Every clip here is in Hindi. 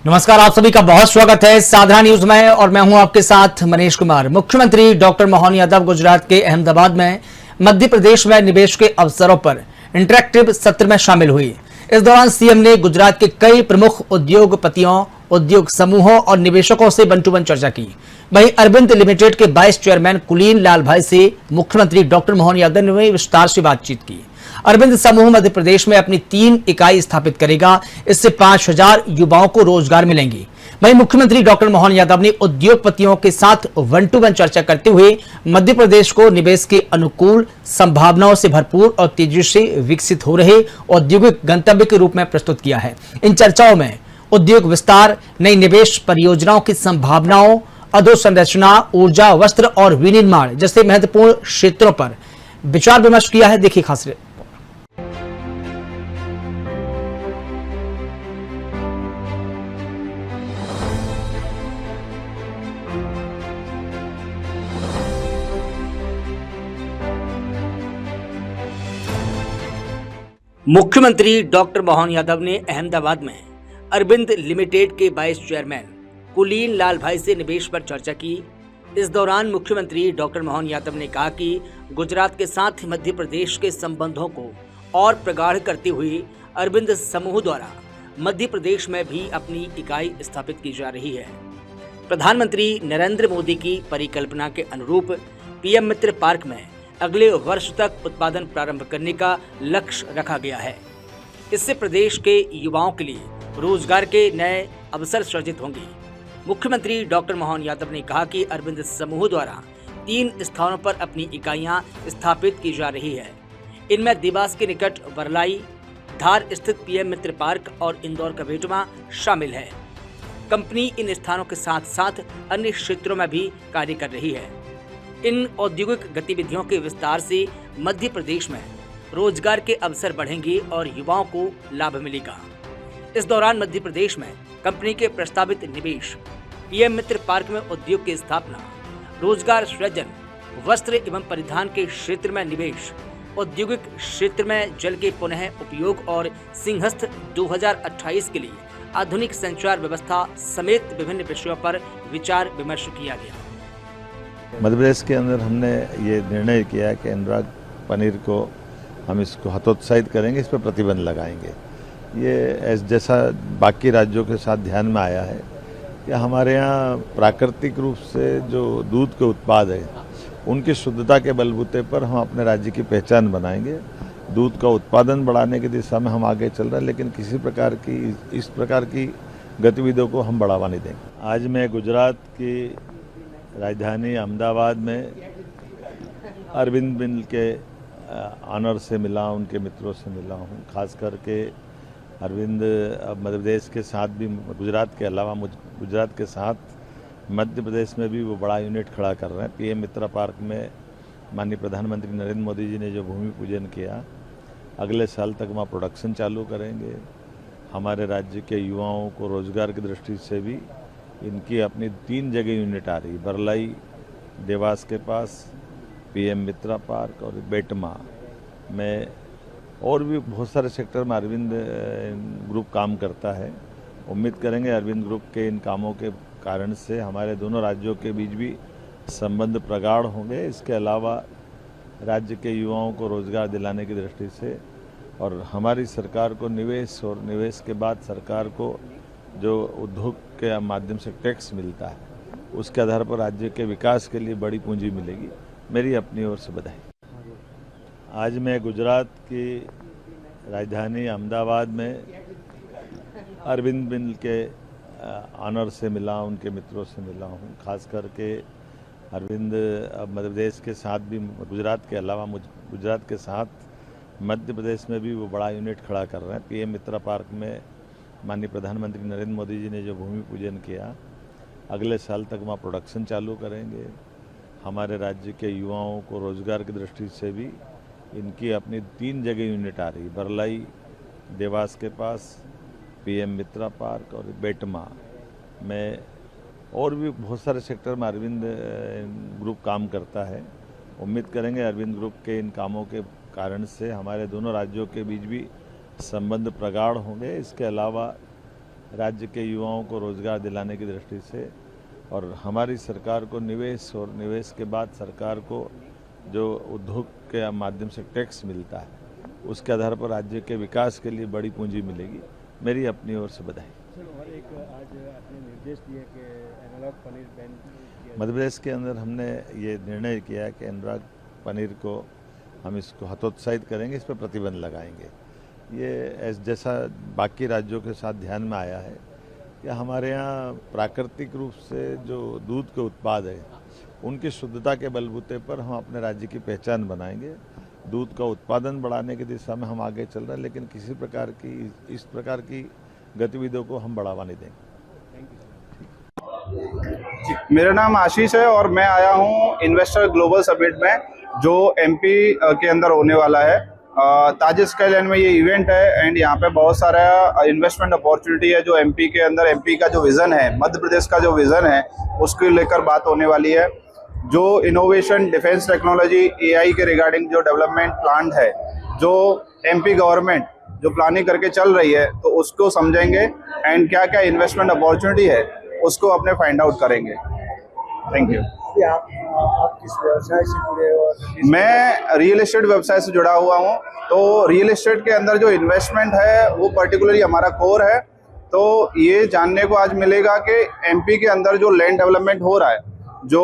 नमस्कार, आप सभी का बहुत स्वागत है साधना न्यूज में और मैं हूं आपके साथ मनीष कुमार। मुख्यमंत्री डॉक्टर मोहन यादव गुजरात के अहमदाबाद में मध्य प्रदेश में निवेश के अवसरों पर इंटरेक्टिव सत्र में शामिल हुई। इस दौरान सीएम ने गुजरात के कई प्रमुख उद्योगपतियों, उद्योग समूहों और निवेशकों से वन टू वन चर्चा की। वहीं अरविंद लिमिटेड के वाइस चेयरमैन कुलीन लाल भाई से मुख्यमंत्री डॉक्टर मोहन यादव ने विस्तार से बातचीत की। अरविंद समूह मध्य प्रदेश में अपनी 3 इकाई स्थापित करेगा। इससे 5000 युवाओं को रोजगार मिलेंगे। वहीं मुख्यमंत्री डॉक्टर मोहन यादव ने उद्योगपतियों के साथ वन टू वन चर्चा करते हुए मध्य प्रदेश को निवेश के अनुकूल, संभावनाओं से भरपूर और तेजी से विकसित हो रहे औद्योगिक गंतव्य के रूप में प्रस्तुत किया है। इन चर्चाओं में उद्योग विस्तार, नई निवेश परियोजनाओं की संभावनाओं, अधोसंरचना, ऊर्जा, वस्त्र और विनिर्माण जैसे महत्वपूर्ण क्षेत्रों पर विचार विमर्श किया है। देखिए खास रिपोर्ट। मुख्यमंत्री डॉक्टर मोहन यादव ने अहमदाबाद में अरविंद लिमिटेड के वाइस चेयरमैन कुलीन लाल भाई से निवेश पर चर्चा की। इस दौरान मुख्यमंत्री डॉक्टर मोहन यादव ने कहा कि गुजरात के साथ मध्य प्रदेश के संबंधों को और प्रगाढ़ करते हुए अरविंद समूह द्वारा मध्य प्रदेश में भी अपनी इकाई स्थापित की जा रही है। प्रधानमंत्री नरेंद्र मोदी की परिकल्पना के अनुरूप पीएम मित्र पार्क में अगले वर्ष तक उत्पादन प्रारंभ करने का लक्ष्य रखा गया है। इससे प्रदेश के युवाओं के लिए रोजगार के नए अवसर सृजित होंगे। मुख्यमंत्री डॉक्टर मोहन यादव ने कहा कि अरविंद समूह द्वारा 3 स्थानों पर अपनी इकाइयां स्थापित की जा रही है। इनमें देवास के निकट वरलाई, धार स्थित पीएम मित्र पार्क और इंदौर का बेटमा शामिल है। कंपनी इन स्थानों के साथ साथ अन्य क्षेत्रों में भी कार्य कर रही है। इन औद्योगिक गतिविधियों के विस्तार से मध्य प्रदेश में रोजगार के अवसर बढ़ेंगे और युवाओं को लाभ मिलेगा। इस दौरान मध्य प्रदेश में कंपनी के प्रस्तावित निवेश, पीएम मित्र पार्क में उद्योग की स्थापना, रोजगार सृजन, वस्त्र एवं परिधान के क्षेत्र में निवेश, औद्योगिक क्षेत्र में जल के पुनः उपयोग और सिंहस्थ 2028 के लिए आधुनिक संचार व्यवस्था समेत विभिन्न विषयों पर विचार विमर्श किया गया। मध्य प्रदेश के अंदर हमने ये निर्णय किया कि अनुराग पनीर को हम इसको हतोत्साहित करेंगे, इस पर प्रतिबंध लगाएंगे। ये जैसा बाकी राज्यों के साथ ध्यान में आया है कि हमारे यहाँ प्राकृतिक रूप से जो दूध के उत्पाद है उनकी शुद्धता के बलबूते पर हम अपने राज्य की पहचान बनाएंगे। दूध का उत्पादन बढ़ाने की दिशा में हम आगे चल रहे हैं, लेकिन किसी प्रकार की इस प्रकार की गतिविधियों को हम बढ़ावा नहीं देंगे। आज मैं गुजरात की राजधानी अहमदाबाद में अरविंद बिल के ऑनर से मिला, उनके मित्रों से मिला हूँ। खास करके अरविंद मध्य प्रदेश के साथ भी, गुजरात के अलावा गुजरात के साथ मध्य प्रदेश में भी वो बड़ा यूनिट खड़ा कर रहे हैं। पीएम मित्र पार्क में माननीय प्रधानमंत्री नरेंद्र मोदी जी ने जो भूमि पूजन किया, अगले साल तक वहाँ प्रोडक्शन चालू करेंगे। हमारे राज्य के युवाओं को रोजगार की दृष्टि से भी इनकी अपनी 3 जगह यूनिट आ रही, बरलाई देवास के पास, पीएम मित्रा पार्क और बेटमा में, और भी बहुत सारे सेक्टर में अरविंद ग्रुप काम करता है। उम्मीद करेंगे अरविंद ग्रुप के इन कामों के कारण से हमारे दोनों राज्यों के बीच भी संबंध प्रगाढ़ होंगे। इसके अलावा राज्य के युवाओं को रोजगार दिलाने की दृष्टि से और हमारी सरकार को निवेश और निवेश के बाद सरकार को जो उद्योग के माध्यम से टैक्स मिलता है, उसके आधार पर राज्य के विकास के लिए बड़ी पूंजी मिलेगी। मेरी अपनी ओर से बधाई। आज मैं गुजरात की राजधानी अहमदाबाद में अरविंद बिल के ऑनर से मिला, उनके मित्रों से मिला हूँ। खास करके अरविंद मध्य प्रदेश के साथ भी, गुजरात के अलावा गुजरात के साथ मध्य प्रदेश में भी वो बड़ा यूनिट खड़ा कर रहे हैं। पीएम मित्र पार्क में माननीय प्रधानमंत्री नरेंद्र मोदी जी ने जो भूमि पूजन किया, अगले साल तक वहाँ प्रोडक्शन चालू करेंगे। हमारे राज्य के युवाओं को रोजगार की दृष्टि से भी इनकी अपनी 3 जगह यूनिट आ रही, बरलाई देवास के पास, पीएम मित्रा पार्क और बेटमा में, और भी बहुत सारे सेक्टर में अरविंद ग्रुप काम करता है। उम्मीद करेंगे अरविंद ग्रुप के इन कामों के कारण से हमारे दोनों राज्यों के बीच भी संबंध प्रगाढ़ होंगे। इसके अलावा राज्य के युवाओं को रोजगार दिलाने की दृष्टि से और हमारी सरकार को निवेश और निवेश के बाद सरकार को जो उद्योग के माध्यम से टैक्स मिलता है उसके आधार पर राज्य के विकास के लिए बड़ी पूंजी मिलेगी। मेरी अपनी ओर से बधाई। और एक आज आपने निर्देश दिए कि एनालॉग पनीर बैन किया मध्य प्रदेश के अंदर हमने ये निर्णय किया कि अनुराग पनीर को हम इसको हतोत्साहित करेंगे, इस पर प्रतिबंध लगाएंगे। ये जैसा बाकी राज्यों के साथ ध्यान में आया है कि हमारे यहाँ प्राकृतिक रूप से जो दूध के उत्पाद है उनकी शुद्धता के बलबूते पर हम अपने राज्य की पहचान बनाएंगे। दूध का उत्पादन बढ़ाने की दिशा में हम आगे चल रहे हैं, लेकिन किसी प्रकार की इस प्रकार की गतिविधियों को हम बढ़ावा नहीं देंगे। जी, मेरा नाम आशीष है और मैं आया हूँ इन्वेस्टर ग्लोबल समिट में जो एमपी के अंदर होने वाला है। ताज स्काईलैंड में ये इवेंट है एंड यहाँ पे बहुत सारा इन्वेस्टमेंट अपॉर्चुनिटी है जो एमपी के अंदर, एमपी का जो विज़न है, मध्य प्रदेश का जो विज़न है उसको लेकर बात होने वाली है। जो इनोवेशन, डिफेंस टेक्नोलॉजी, एआई के रिगार्डिंग जो डेवलपमेंट प्लान है, जो एमपी गवर्नमेंट जो प्लानिंग करके चल रही है, तो उसको समझेंगे एंड क्या क्या इन्वेस्टमेंट अपॉर्चुनिटी है उसको अपने फाइंड आउट करेंगे। Thank you. आप किस व्यवसाय से जुड़े हो? मैं रियल एस्टेट व्यवसाय से जुड़ा हुआ हूँ, तो रियल एस्टेट के अंदर जो इन्वेस्टमेंट है वो पर्टिकुलरली हमारा कोर है। तो ये जानने को आज मिलेगा कि एमपी के अंदर जो लैंड डेवलपमेंट हो रहा है, जो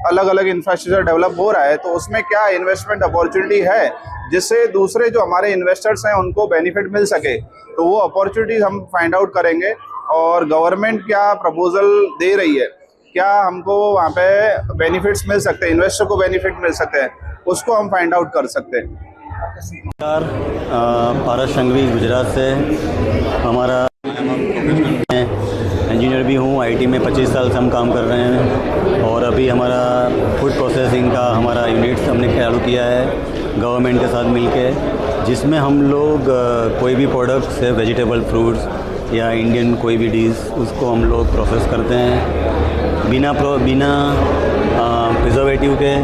अलग अलग इंफ्रास्ट्रक्चर डेवलप हो रहा है, तो उसमें क्या इन्वेस्टमेंट अपॉर्चुनिटी है जिससे दूसरे जो हमारे इन्वेस्टर्स हैं उनको बेनिफिट मिल सके। तो वो अपॉर्चुनिटीज हम फाइंड आउट करेंगे और गवर्नमेंट क्या प्रपोजल दे रही है, क्या हमको वहाँ पे बेनिफिट्स मिल सकते हैं, इन्वेस्टर को बेनिफिट मिल सकते हैं, उसको हम फाइंड आउट कर सकते हैं। नमस्कार, पारस संघवी गुजरात से। हमारा इंजीनियर भी हूँ, आईटी में 25 साल से हम काम कर रहे हैं और अभी हमारा फूड प्रोसेसिंग का हमारा यूनिट हमने चालू किया है गवर्नमेंट के साथ मिलके, जिसमें हम लोग कोई भी प्रोडक्ट से वेजिटेबल, फ्रूट्स या इंडियन कोई भी डिश उसको हम लोग प्रोसेस करते हैं बिना प्रिजर्वेटिव के,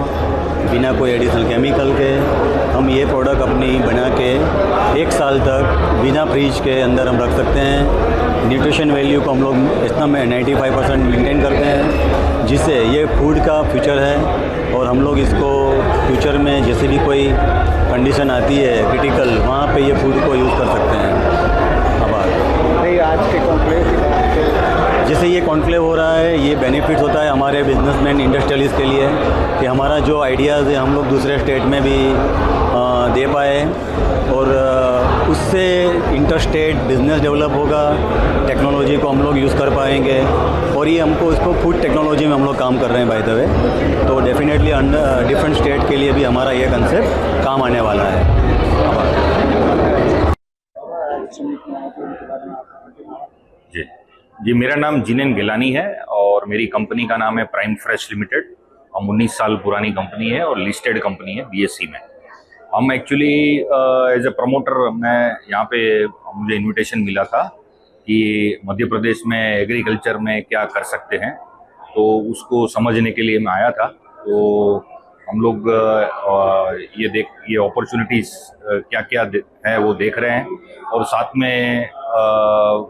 बिना कोई एडिशनल केमिकल के। हम ये प्रोडक्ट अपनी बना के 1 साल तक बिना फ्रीज के अंदर हम रख सकते हैं। न्यूट्रिशन वैल्यू को हम लोग इतना 95% मेंटेन करते हैं, जिससे ये फूड का फ्यूचर है और हम लोग इसको फ्यूचर में जैसे भी कोई कंडीशन आती है क्रिटिकल, वहाँ पे ये फूड को यूज़ कर सकते हैं। आज के कॉन्क्लेव जैसे ये कॉन्क्लेव हो रहा है, ये बेनिफिट्स होता है हमारे बिजनेसमैन, इंडस्ट्रियलिस्ट के लिए कि हमारा जो आइडियाज़ है हम लोग दूसरे स्टेट में भी दे पाए और उससे इंटरस्टेट बिजनेस डेवलप होगा, टेक्नोलॉजी को हम लोग यूज़ कर पाएंगे और ये हमको इसको फूड टेक्नोलॉजी में हम लोग काम कर रहे हैं बाय द वे। तो डेफिनेटली डिफरेंट स्टेट के लिए भी हमारा ये कंसेप्ट काम आने वाला है। जी, मेरा नाम जिनेन गिलानी है और मेरी कंपनी का नाम है प्राइम फ्रेश लिमिटेड। हम 19 साल पुरानी कंपनी है और लिस्टेड कंपनी है बीएसई में। हम एक्चुअली एज ए प्रमोटर, मैं यहाँ पे मुझे इनविटेशन मिला था कि मध्य प्रदेश में एग्रीकल्चर में क्या कर सकते हैं, तो उसको समझने के लिए मैं आया था। तो हम लोग ये अपॉर्चुनिटीज़ क्या क्या है वो देख रहे हैं और साथ में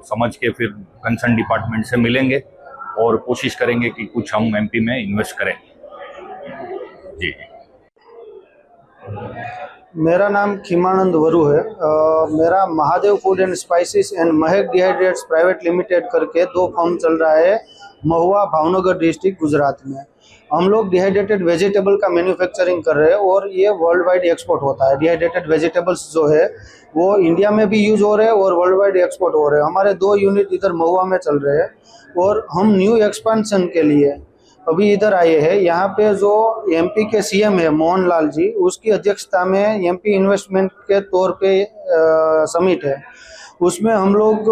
समझ के फिर कंसर्न डिपार्टमेंट से मिलेंगे और कोशिश करेंगे कि कुछ हम एमपी में इन्वेस्ट करें। जी। मेरा नाम खीमानंद वरु है। मेरा Mahadev food and spices and Mahak dehydrates private limited करके 2 फर्म चल रहा है महुआ, भावनगर डिस्ट्रिक्ट, गुजरात में। हम लोग डिहाइड्रेटेड वेजिटेबल का मैन्युफैक्चरिंग कर रहे हैं और ये वर्ल्ड वाइड एक्सपोर्ट होता है। डिहाइड्रेटेड वेजिटेबल्स जो है वो इंडिया में भी यूज हो रहे हैं और वर्ल्ड वाइड एक्सपोर्ट हो रहे हैं। हमारे 2 यूनिट इधर महुआ में चल रहे हैं और हम न्यू एक्सपेंशन के लिए अभी इधर आए हैं। यहाँ पे जो एमपी के सीएम है मोहन लाल जी, उसकी अध्यक्षता में एमपी इन्वेस्टमेंट के तौर पे समिट है। उसमें हम लोग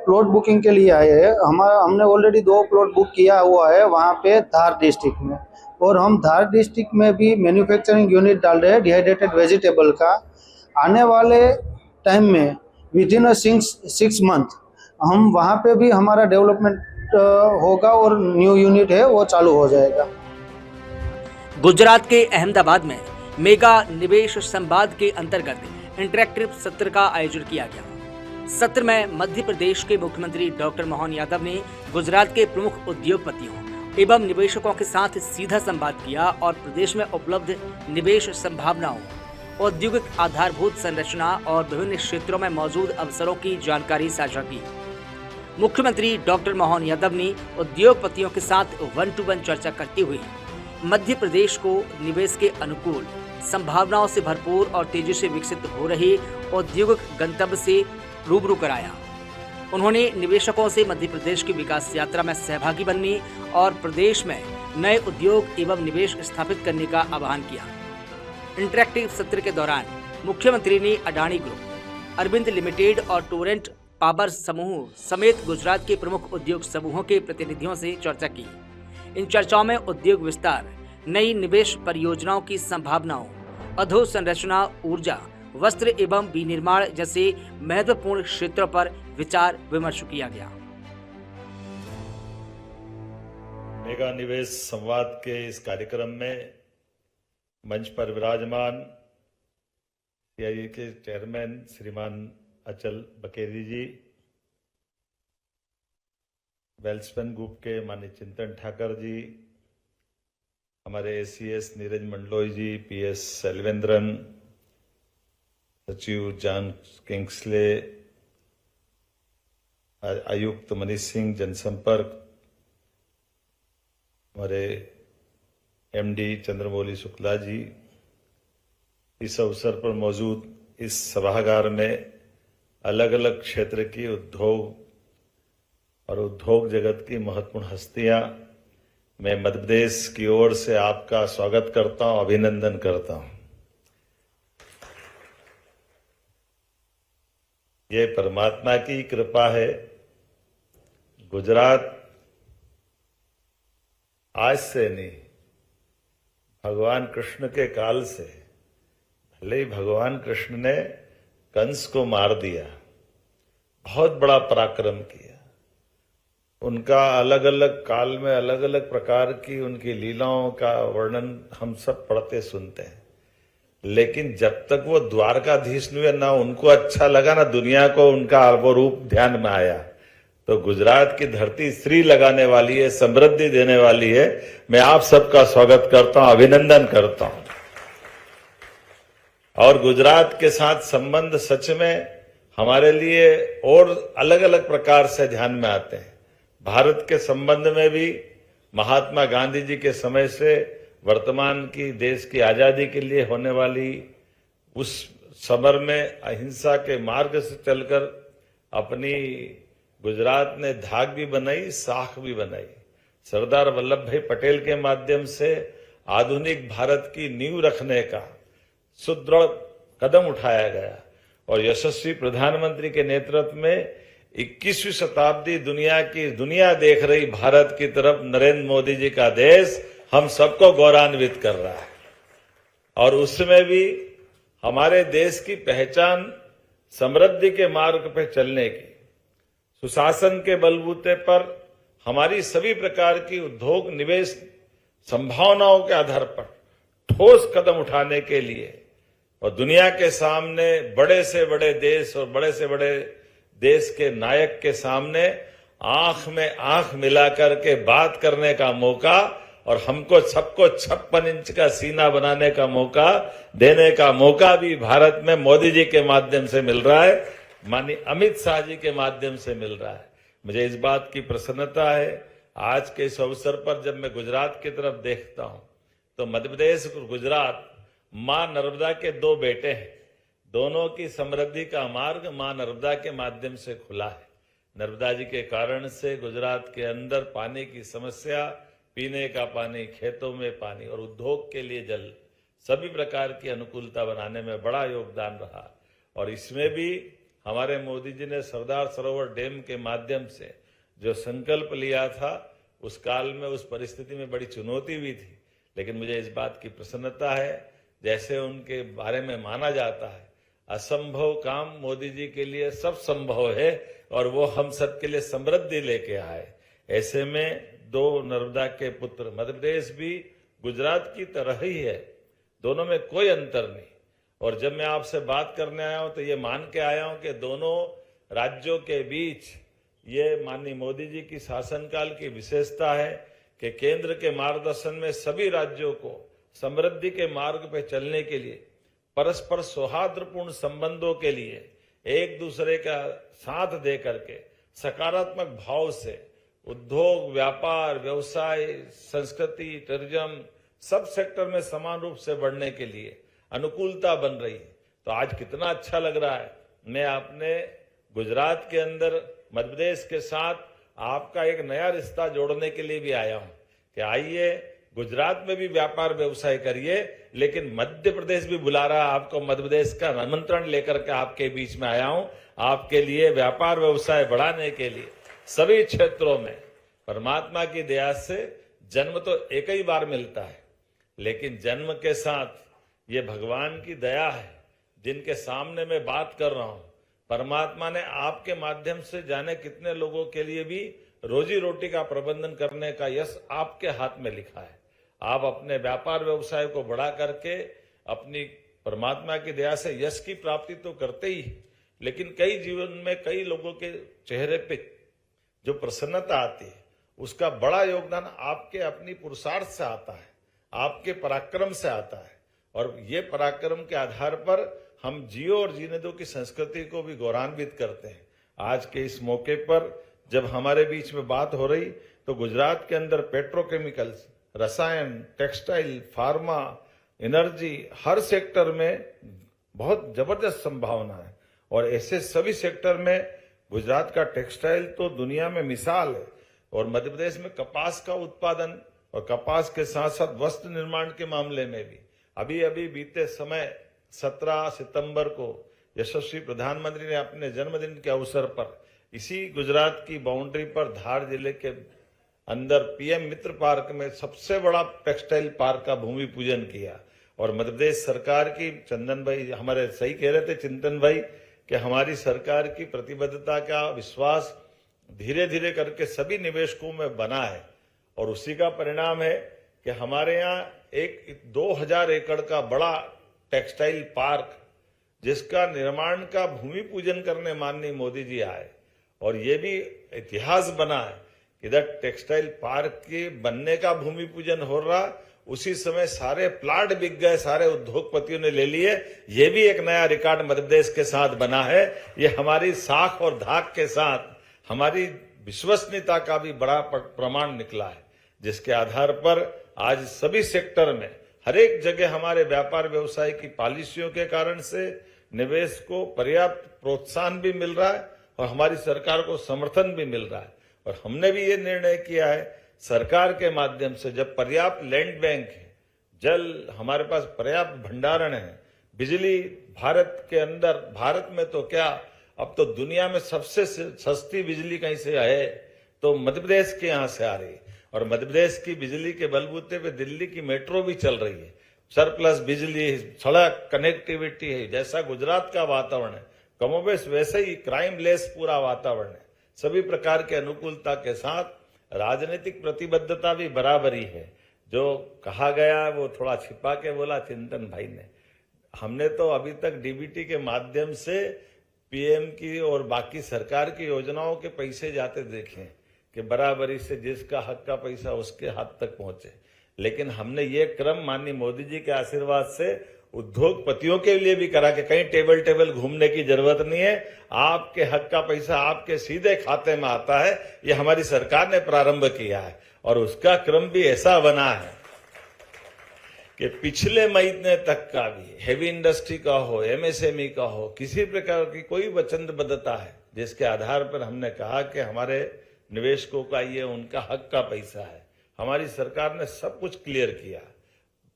प्लॉट बुकिंग के लिए आए हैं। हमने ऑलरेडी 2 प्लॉट बुक किया हुआ है वहाँ पे धार डिस्ट्रिक्ट में, और हम धार डिस्ट्रिक्ट में भी मैन्युफैक्चरिंग यूनिट डाल रहे हैं डिहाइड्रेटेड वेजिटेबल का। आने वाले टाइम में विदिन 6 मंथ हम वहाँ पे भी हमारा डेवलपमेंट होगा और न्यू यूनिट है वो चालू हो जाएगा। गुजरात के अहमदाबाद में मेगा निवेश संवाद के अंतर्गत इंटरेक्टिव सत्र का आयोजन किया गया। सत्र में मध्य प्रदेश के मुख्यमंत्री डॉक्टर मोहन यादव ने गुजरात के प्रमुख उद्योगपतियों एवं निवेशकों के साथ सीधा संवाद किया और प्रदेश में उपलब्ध निवेश संभावनाओं, औद्योगिक आधारभूत संरचना और विभिन्न क्षेत्रों में मौजूद अवसरों की जानकारी साझा की। मुख्यमंत्री डॉक्टर मोहन यादव ने उद्योगपतियों के साथ 1-to-1 चर्चा करते हुए मध्य प्रदेश को निवेश के अनुकूल, संभावनाओं से भरपूर और तेजी से विकसित हो रहे औद्योगिक गंतव्य से रूबरू कराया। उन्होंने निवेशकों से मध्य प्रदेश की विकास यात्रा में सहभागी बनने और प्रदेश में नए उद्योग एवं निवेश स्थापित करने का आह्वान किया। इंटरैक्टिव सत्र के दौरान मुख्यमंत्री ने अडानी ग्रुप, अरविंद लिमिटेड और टोरेंट पावर समूह समेत गुजरात के प्रमुख उद्योग समूहों के प्रतिनिधियों से चर्चा की। इन चर्चाओं में उद्योग विस्तार, नई निवेश परियोजनाओं की संभावनाओं, अधोसंरचना, ऊर्जा, वस्त्र एवं विनिर्माण जैसे महत्वपूर्ण क्षेत्रों पर विचार विमर्श किया गया। मेगा निवेश संवाद के इस कार्यक्रम में मंच पर विराजमान सीआईआई के चेयरमैन श्रीमान अचल बकेरी जी, वेल्सपन ग्रुप के माननीय चिंतन ठाकर जी, हमारे एसीएस नीरज मंडलोई जी, पीएस सेल्वेंद्रन, सचिव जॉन किंग्सले, आयुक्त मनीष सिंह जनसंपर्क, हमारे एमडी चंद्रमौली शुक्ला जी, इस अवसर पर मौजूद इस सभागार में अलग अलग क्षेत्र की उद्योग और उद्योग जगत की महत्वपूर्ण हस्तियां, मैं मध्य प्रदेश की ओर से आपका स्वागत करता हूं, अभिनंदन करता हूं। ये परमात्मा की कृपा है। गुजरात आज से नहीं, भगवान कृष्ण के काल से, भले ही भगवान कृष्ण ने कंस को मार दिया, बहुत बड़ा पराक्रम किया, उनका अलग अलग काल में अलग अलग प्रकार की उनकी लीलाओं का वर्णन हम सब पढ़ते सुनते हैं, लेकिन जब तक वो द्वारकाधीश हुए ना उनको अच्छा लगा ना दुनिया को उनका वो रूप ध्यान में आया। तो गुजरात की धरती श्री लगाने वाली है, समृद्धि देने वाली है। मैं आप सबका स्वागत करता हूं, अभिनंदन करता हूं। और गुजरात के साथ संबंध सच में हमारे लिए और अलग अलग प्रकार से ध्यान में आते हैं। भारत के संबंध में भी महात्मा गांधी जी के समय से वर्तमान की देश की आजादी के लिए होने वाली उस समर में अहिंसा के मार्ग से चलकर अपनी गुजरात ने धाक भी बनाई, साख भी बनाई। सरदार वल्लभ भाई पटेल के माध्यम से आधुनिक भारत की नींव रखने का सुदृढ़ कदम उठाया गया और यशस्वी प्रधानमंत्री के नेतृत्व में 21वीं शताब्दी दुनिया देख रही भारत की तरफ नरेंद्र मोदी जी का देश हम सबको गौरवान्वित कर रहा है। और उसमें भी हमारे देश की पहचान समृद्धि के मार्ग पर चलने की, सुशासन के बलबूते पर हमारी सभी प्रकार की उद्योग निवेश संभावनाओं के आधार पर ठोस कदम उठाने के लिए और दुनिया के सामने बड़े से बड़े देश और बड़े से बड़े देश के नायक के सामने आंख में आंख मिलाकर के बात करने का मौका और हमको सबको 56 इंच का सीना बनाने का मौका देने का मौका भी भारत में मोदी जी के माध्यम से मिल रहा है, माननीय अमित शाह जी के माध्यम से मिल रहा है। मुझे इस बात की प्रसन्नता है आज के इस अवसर पर जब मैं गुजरात की तरफ देखता हूं तो मध्य प्रदेश और गुजरात मां नर्मदा के दो बेटे हैं। दोनों की समृद्धि का मार्ग मां नर्मदा के माध्यम से खुला है। नर्मदा जी के कारण से गुजरात के अंदर पानी की समस्या, पीने का पानी, खेतों में पानी और उद्योग के लिए जल, सभी प्रकार की अनुकूलता बनाने में बड़ा योगदान रहा। और इसमें भी हमारे मोदी जी ने सरदार सरोवर डैम के माध्यम से जो संकल्प लिया था, उस काल में उस परिस्थिति में बड़ी चुनौती भी थी, लेकिन मुझे इस बात की प्रसन्नता है जैसे उनके बारे में माना जाता है असंभव काम मोदी जी के लिए सब संभव है और वो हम सब के लिए समृद्धि लेके आए। ऐसे में दो नर्मदा के पुत्र, मध्य प्रदेश भी गुजरात की तरह ही है, दोनों में कोई अंतर नहीं। और जब मैं आपसे बात करने आया हूं तो ये मान के आया हूं कि दोनों राज्यों के बीच, ये माननीय मोदी जी की शासनकाल की विशेषता है कि केंद्र के मार्गदर्शन में सभी राज्यों को समृद्धि के मार्ग पर चलने के लिए, परस्पर सौहार्दपूर्ण संबंधों के लिए एक दूसरे का साथ दे करके सकारात्मक भाव से उद्योग, व्यापार, व्यवसाय, संस्कृति, टूरिज्म सब सेक्टर में समान रूप से बढ़ने के लिए अनुकूलता बन रही है। तो आज कितना अच्छा लग रहा है। मैं अपने गुजरात के अंदर मध्य प्रदेश के साथ आपका एक नया रिश्ता जोड़ने के लिए भी आया हूं कि आइए गुजरात में भी व्यापार व्यवसाय करिए, लेकिन मध्य प्रदेश भी बुला रहा है आपको। मध्य प्रदेश का आमंत्रण लेकर के आपके बीच में आया हूं, आपके लिए व्यापार व्यवसाय बढ़ाने के लिए सभी क्षेत्रों में। परमात्मा की दया से जन्म तो एक ही बार मिलता है, लेकिन जन्म के साथ ये भगवान की दया है जिनके सामने मैं बात कर रहा हूं। परमात्मा ने आपके माध्यम से जाने कितने लोगों के लिए भी रोजी रोटी का प्रबंधन करने का यश आपके हाथ में लिखा है। आप अपने व्यापार व्यवसाय को बढ़ा करके अपनी परमात्मा की दया से यश की प्राप्ति तो करते ही, लेकिन कई जीवन में कई लोगों के चेहरे पे जो प्रसन्नता आती है उसका बड़ा योगदान आपके अपनी पुरुषार्थ से आता है, आपके पराक्रम से आता है। और ये पराक्रम के आधार पर हम जियो और जीने दो की संस्कृति को भी गौरवान्वित करते हैं। आज के इस मौके पर जब हमारे बीच में बात हो रही तो गुजरात के अंदर पेट्रोकेमिकल्स, रसायन, टेक्सटाइल, फार्मा, एनर्जी, हर सेक्टर में बहुत जबरदस्त संभावना है। और ऐसे सभी सेक्टर में गुजरात का टेक्सटाइल तो दुनिया में मिसाल है। और मध्य प्रदेश में कपास का उत्पादन और कपास के साथ साथ वस्त्र निर्माण के मामले में भी अभी बीते समय 17 सितंबर को यशस्वी प्रधानमंत्री ने अपने जन्मदिन के अवसर पर इसी गुजरात की बाउंड्री पर धार जिले के अंदर पीएम मित्र पार्क में सबसे बड़ा टेक्सटाइल पार्क का भूमि पूजन किया। और मध्य प्रदेश सरकार की, चंदन भाई हमारे सही कह रहे थे, चिंतन भाई, कि हमारी सरकार की प्रतिबद्धता का विश्वास धीरे धीरे करके सभी निवेशकों में बना है। और उसी का परिणाम है कि हमारे यहाँ एक 2000 एकड़ का बड़ा टेक्सटाइल पार्क, जिसका निर्माण का भूमि पूजन करने माननीय मोदी जी आए। और ये भी इतिहास बना है कि इधर टेक्सटाइल पार्क के बनने का भूमि पूजन हो रहा, उसी समय सारे प्लाट बिक गए, सारे उद्योगपतियों ने ले लिए। ये भी एक नया रिकॉर्ड मध्य प्रदेश के साथ बना है। ये हमारी साख और धाक के साथ हमारी विश्वसनीयता का भी बड़ा प्रमाण निकला है, जिसके आधार पर आज सभी सेक्टर में हर एक जगह हमारे व्यापार व्यवसाय की पॉलिसियों के कारण से निवेश को पर्याप्त प्रोत्साहन भी मिल रहा है और हमारी सरकार को समर्थन भी मिल रहा है। और हमने भी ये निर्णय किया है सरकार के माध्यम से, जब पर्याप्त लैंड बैंक है, जल हमारे पास पर्याप्त भंडारण है, बिजली भारत के अंदर, भारत में तो क्या अब तो दुनिया में सबसे सस्ती बिजली कहीं से है तो मध्य प्रदेश के यहाँ से आ रही है। और मध्य प्रदेश की बिजली के बलबूते पे दिल्ली की मेट्रो भी चल रही है। सरप्लस बिजली, सड़क कनेक्टिविटी है। जैसा गुजरात का वातावरण है कमोबेश वैसे ही क्राइम लेस पूरा वातावरण है। सभी प्रकार के अनुकूलता के साथ राजनीतिक प्रतिबद्धता भी बराबरी है। जो कहा गया वो थोड़ा छिपा के बोला चिंतन भाई ने। हमने तो अभी तक डीबीटी के माध्यम से पीएम की और बाकी सरकार की योजनाओं के पैसे जाते देखे कि बराबरी से जिसका हक का पैसा उसके हाथ तक पहुंचे। लेकिन हमने ये क्रम माननीय मोदी जी के आशीर्वाद से उद्योगपतियों के लिए भी करा कि कहीं टेबल घूमने की जरूरत नहीं है, आपके हक का पैसा आपके सीधे खाते में आता है। ये हमारी सरकार ने प्रारंभ किया है और उसका क्रम भी ऐसा बना है कि पिछले महीने तक का भी हेवी इंडस्ट्री का हो, एमएसएमई का हो, किसी प्रकार की कोई वचनबद्धता है जिसके आधार पर हमने कहा कि हमारे निवेशकों का ये उनका हक का पैसा है। हमारी सरकार ने सब कुछ क्लियर किया।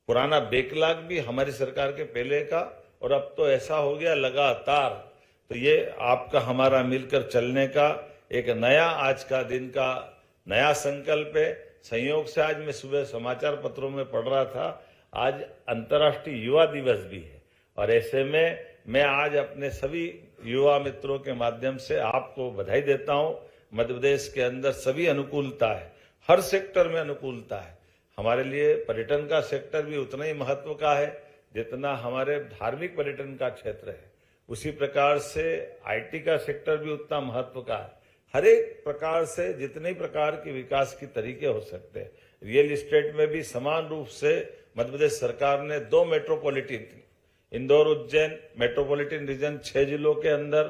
पुराना बैकलॉग भी हमारी सरकार के पहले का, और अब तो ऐसा हो गया लगातार। तो ये आपका हमारा मिलकर चलने का एक नया आज का दिन का नया संकल्प है। संयोग से आज मैं सुबह समाचार पत्रों में पढ़ रहा था, आज अंतर्राष्ट्रीय युवा दिवस भी है। और ऐसे में मैं आज अपने सभी युवा मित्रों के माध्यम से आपको बधाई देता हूं। मध्य प्रदेश के अंदर सभी अनुकूलता है, हर सेक्टर में अनुकूलता है। हमारे लिए पर्यटन का सेक्टर भी उतना ही महत्व का है जितना हमारे धार्मिक पर्यटन का क्षेत्र है। उसी प्रकार से आईटी का सेक्टर भी उतना महत्व का है। हर एक प्रकार से जितने प्रकार के विकास के तरीके हो सकते हैं, रियल एस्टेट में भी समान रूप से मध्य प्रदेश सरकार ने 2 metropolitan, Indore Ujjain metropolitan region 6 जिलों के अंदर,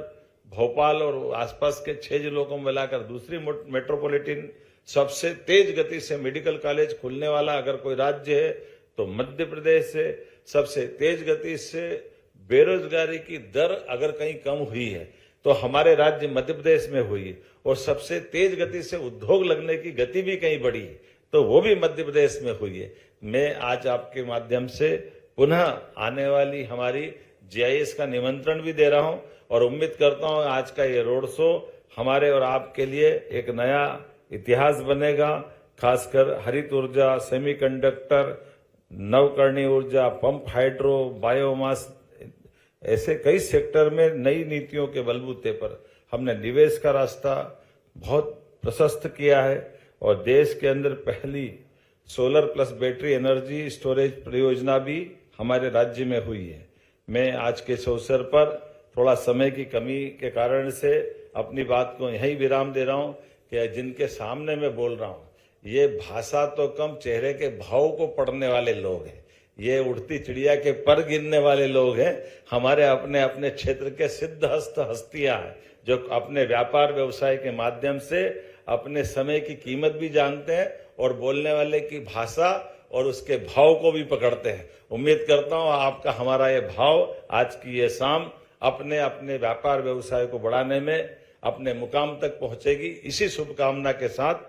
भोपाल और आसपास के 6 जिलों को मिलाकर दूसरी मेट्रोपॉलिटन, सबसे तेज गति से मेडिकल कॉलेज खुलने वाला अगर कोई राज्य है तो मध्य प्रदेश है। सबसे तेज गति से बेरोजगारी की दर अगर कहीं कम हुई है तो हमारे राज्य मध्य प्रदेश में हुई है, और सबसे तेज गति से उद्योग लगने की गति भी कहीं बढ़ी है तो वो भी मध्य प्रदेश में हुई है। मैं आज आपके माध्यम से पुनः आने वाली हमारी जीआईएस का निमंत्रण भी दे रहा हूं और उम्मीद करता हूं आज का ये रोड शो हमारे और आपके लिए एक नया इतिहास बनेगा। खासकर हरित ऊर्जा, सेमीकंडक्टर, नवकरणीय ऊर्जा, पंप हाइड्रो, बायोमास, ऐसे कई सेक्टर में नई नीतियों के बलबूते पर हमने निवेश का रास्ता बहुत प्रशस्त किया है और देश के अंदर पहली solar plus battery energy storage परियोजना भी हमारे राज्य में हुई है। मैं आज के इस अवसर पर थोड़ा समय की कमी के कारण से अपनी बात को यहीं विराम दे रहा हूं कि जिनके सामने मैं बोल रहा हूं ये भाषा तो कम चेहरे के भाव को पढ़ने वाले लोग हैं, ये उड़ती चिड़िया के पर गिनने वाले लोग हैं। हमारे अपने अपने क्षेत्र के सिद्धहस्त हस्तियां हैं जो अपने व्यापार व्यवसाय के माध्यम से अपने समय की कीमत भी जानते हैं और बोलने वाले की भाषा और उसके भाव को भी पकड़ते हैं। उम्मीद करता हूं आपका हमारा ये भाव आज की ये शाम अपने अपने व्यापार व्यवसाय को बढ़ाने में अपने मुकाम तक पहुंचेगी। इसी शुभकामना के साथ